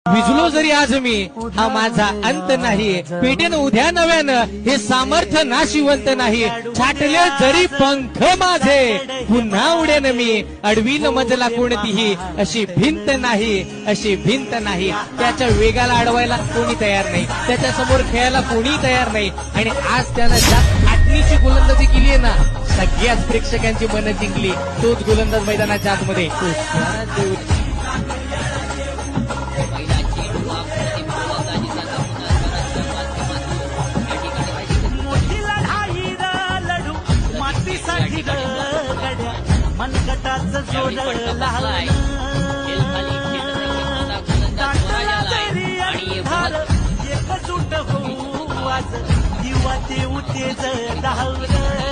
विजलो जरी आज मी हा माझा अंत नाही, पेटेन उद्या नव्यानं हे सामर्थ्य नाशिवंत नाही, छाटले जरी पंख माझे पुन्हा उडेन मी, अडवीन मजला कोणतीही अशी भिंत नाही, अशी भिंत नाही. त्याच्या वेगाला अडवायला कोणी तयार नाही, त्याच्या समोर खेळायला कोणी तयार नाही. आणि आज त्यानं ज्या आठणीची गोलंदाजी केली आहे ना, सगळ्याच प्रेक्षकांची मनं जिंकली. तोच गोलंदाज मैदानाच्या आतमध्ये मनगटाचं जोड लहान एकजूट होऊ आज दिवा देऊ तेज धावलं.